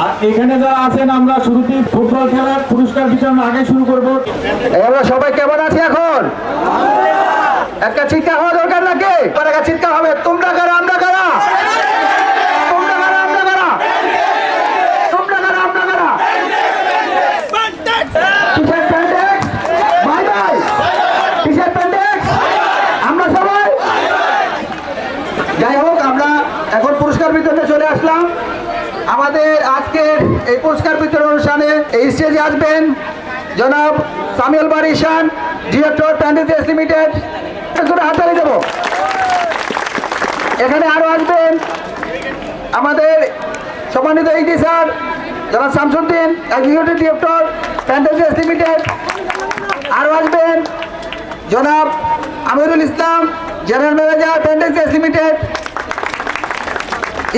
আর এখানে যারা আছেন আমরা শুরুতেই ফুটবল খেলার পুরস্কার বিতরণ আগে শুরু করব। আমরা সবাই কেমন আছি এখন? একটা চিৎকার হওয়া দরকার নাকি? একটা চিৎকার হবে, তোমরা কারা আমরা কারা? তোমরা কারা আমরা কারা? তোমরা কারা আমরা কারা? কিসের প্যান্ডেক্স? ভাই ভাই কিসের প্যান্ডেক্স? আমরা সবাই যাই হোক, আমরা এখন পুরস্কার বিতরণে চলে আসলাম। আমাদের আজকের এই পুরস্কার বিতরণ অনুষ্ঠানে এই স্টেজে আসবেন জনাব সামিউল বারিশান, ডিরেক্টর প্যান্ডেক্স লিমিটেড। হাততালি দেব। এখানে আরো আসবেন আমাদের সম্মানিত ইডি স্যার জনাব শামসুদ্দিন, এক্সিকিউটিভ ডিরেক্টর প্যান্ডেক্স লিমিটেড। আরো আসবেন জনাব Amirul Islam, general manager প্যান্ডেক্স limited.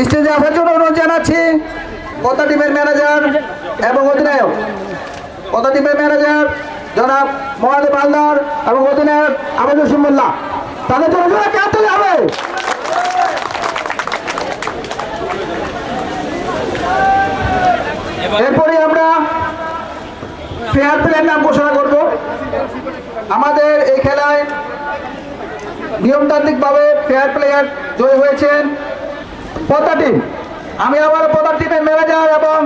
স্টেজে আসার জন্য অনুরোধ জানাচ্ছি কথা টিমের ম্যানেজার এবং অধিনায়ক, কথা টিমের ম্যানেজার জনাব মহাদেব হালদার এবং অধিনায়ক আবেদুল সুমুল্লাহ। তাদের জন্য কাতলে হবে। এরপরে আমরা ফেয়ার প্লের নাম ঘোষণা করব। আমাদের এই খেলায় নিয়মতান্ত্রিকভাবে ফেয়ার প্লেয়ার জয়ী হয়েছেন পদ্মা টিম। আমি আবার পদ্মা টিমের ম্যানেজার এবং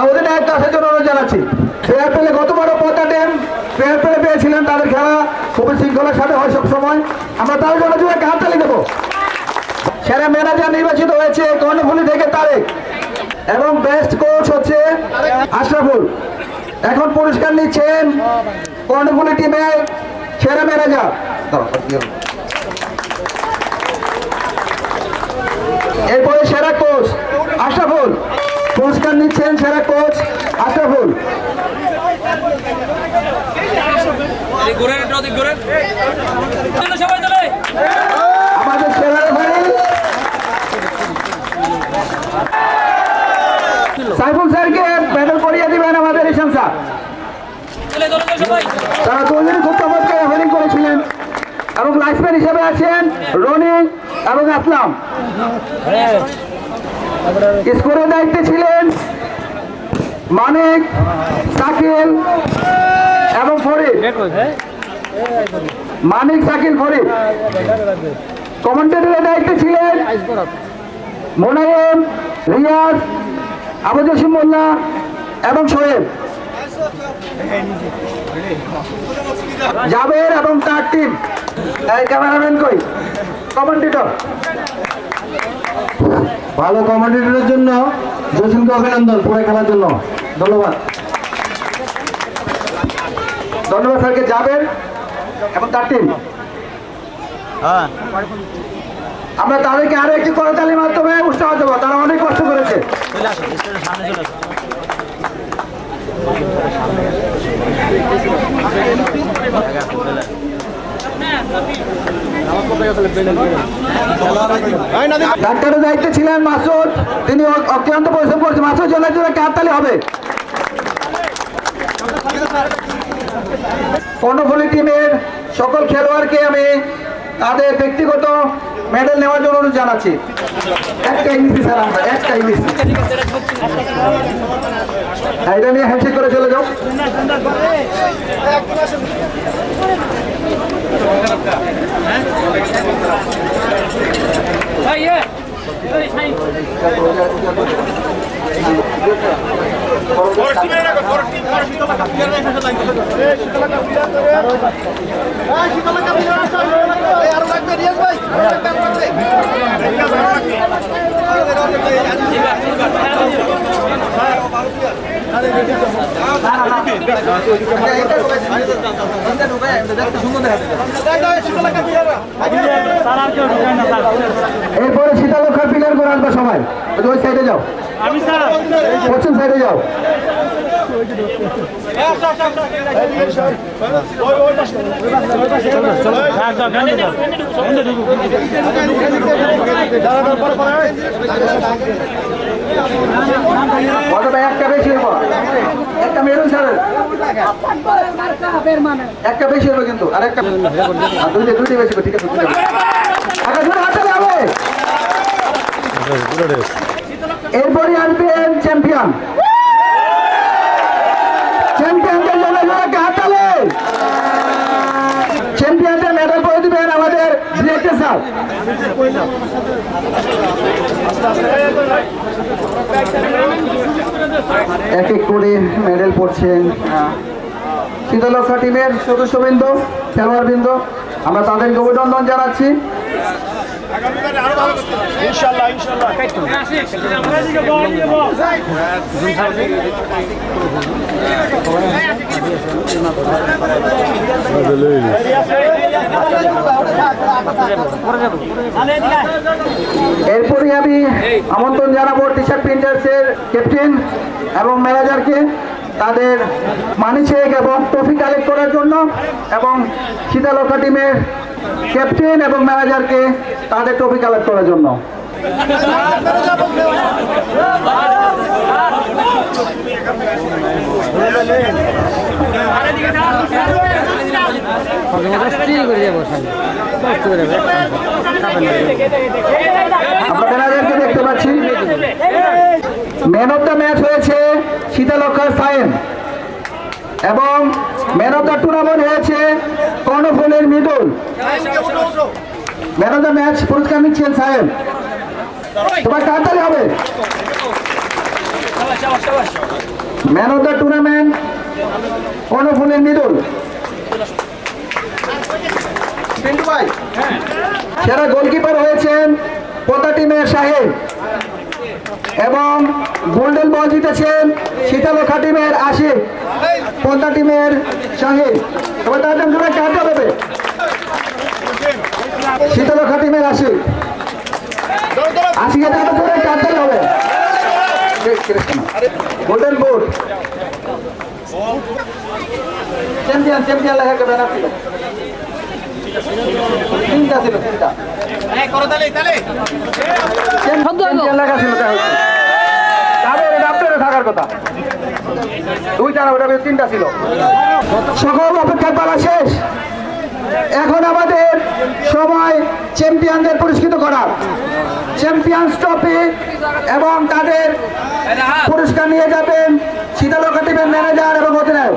অধিনায়ককে আসার জন্য অনুরোধ জানাচ্ছি। ফেয়ার প্লে গতবারও পদ্মা টিম ফেয়ার প্লে পেয়েছিলেন, তাদের খেলা খুবই শৃঙ্খলার সাথে হয় সবসময়। আমরা তাদের জন্য জোরে হাততালি দেবো। সেরা ম্যানেজার নির্বাচিত হয়েছে কর্ণফুলী থেকে তারেক এবং বেস্ট কোচ হচ্ছে আশরাফুল। এখন পুরস্কার নিচ্ছেন কর্ণফুলী টিমের সেরা ম্যানেজার। এরপরে সেরা কোচ আশরাফুল, পুরস্কার নিচ্ছেন সেরা কোচ আশরাফুল। আমাদের সেরা রেফারি সাইফুল স্যারকে মেডেল পরিয়ে দিবেন আমাদের ঈশান স্যার। তারা দুজনই খুব চমৎকার রেফারিং করেছিলেন এবং লাইসম্যান হিসেবে আছেন রনি এবং আসলাম। স্কোরের দায়িত্বে ছিলেন মানিক, শাকিল এবং ফরিদ। মানিক, শাকিল, ফরিদ। কমেন্টেটরের দায়িত্বে ছিলেন মোনায়েম, রিয়াজ, আবেদুল সুমুল্লাহ এবং শোয়েব। জাবের এবং তার টিম। ক্যামেরাম্যান কই? কমেন্টেটর। ভালো কমেন্টেটরের জন্য জসিমকে অভিনন্দন পুরো খেলার জন্য। ধন্যবাদ। ধন্যবাদ স্যারকে, যাবেন এবং তার টিম। আমরা তাদেরকে আরো একটি করতালির মাধ্যমে উৎসাহ দেবো, তারা অনেক কষ্ট করেছে। ডাক্তারের দায়িত্বে ছিলেন মাসুদ, তিনি অক্লান্ত পরিশ্রম করেছেন। মাসুদ জন্য হাততালি হবে। কর্ণফুলী টিমের সকল খেলোয়াড়কে আমি তাদের ব্যক্তিগত মেডেল নেওয়ার জন্য অনুরোধ জানাচ্ছি। একটাই নিচ্ছি স্যার, আমরা একটাই নিচ্ছি। এটা নিয়ে হ্যান্ডশেক করে চলে যাও। এরপরে শীতলক্ষার পিলার করে আনবা সবাই। ওই সাইডে যাও, পশ্চিম সাইডে যাও। একটা বেশি হইব, একটা মেরুন ছাড়েন, একটা বেশি হবে কিন্তু, আর একটা দুইটা বেশি হবে। ঠিক আছে, এরপরে আসবেন চ্যাম্পিয়ন। চ্যাম্পিয়নদের জন্য হাততালি। চ্যাম্পিয়নদের মেডেল করে দিবেন আমাদের ডিরেক্টর স্যার। এক এক করে মেডেল পড়ছেন শীতলক্ষা টিমের সদস্যবৃন্দ, খেলোয়াড়বৃন্দ। আমরা তাদেরকে অভিনন্দন জানাচ্ছি। এরপরে আমি আমন্ত্রণ জানাবো টি শার্ট প্রিন্টার্সের ক্যাপ্টেন এবং ম্যানেজারকে তাদের মানি চেক এবং ট্রফি কালেক্ট করার জন্য, এবং শীতলক্ষা টিমের ক্যাপ্টেন এবং ম্যানেজারকে তাদের ট্রফি কালেক্ট করার জন্য। আমরা ম্যানেজারকে দেখতে পাচ্ছি। ম্যান অফ দ্য ম্যাচ হয়েছে শীতলক্ষার সায়েম, এবং ম্যান অফ দ্য টুর্নামেন্ট হয়েছে কর্ণফুলের Mridul. Man of the match পুরস্কার নিচ্ছেন সায়েম। তোমার তাড়াতাড়ি হবে। ম্যান অফ দ্য টুর্নামেন্ট কর্ণফুলের মৃদুল। সেরা গোলকিপার হয়েছেন পোতা টিমের সাহেব, এবং গোল্ডেন বল জিতেছেন শীতলক্ষা টিমের আশিক, পোতা টিমের সাহেব। তবে তার জন্য কাটতে হবে। শীতলক্ষা টিমের আশিক, আশিকে তাদের করে কাটতে হবে। গোল্ডেন বুট চ্যাম্পিয়ন, চ্যাম্পিয়ন লেখা ব্যানার ছিল, তিনটা ছিল, তিনটা চ্যাম্পিয়ন লেখা ছিল। থাকার কথা দুইটা না, ওটা তিনটা ছিল। সকল অপেক্ষার পালা শেষ। এখন আমাদের সময় চ্যাম্পিয়নদের পুরস্কৃত করার। চ্যাম্পিয়ন্স ট্রফি এবং তাদের পুরস্কার নিয়ে যাবেন শীতলক্ষা টিমের ম্যানেজার এবং অধিনায়ক।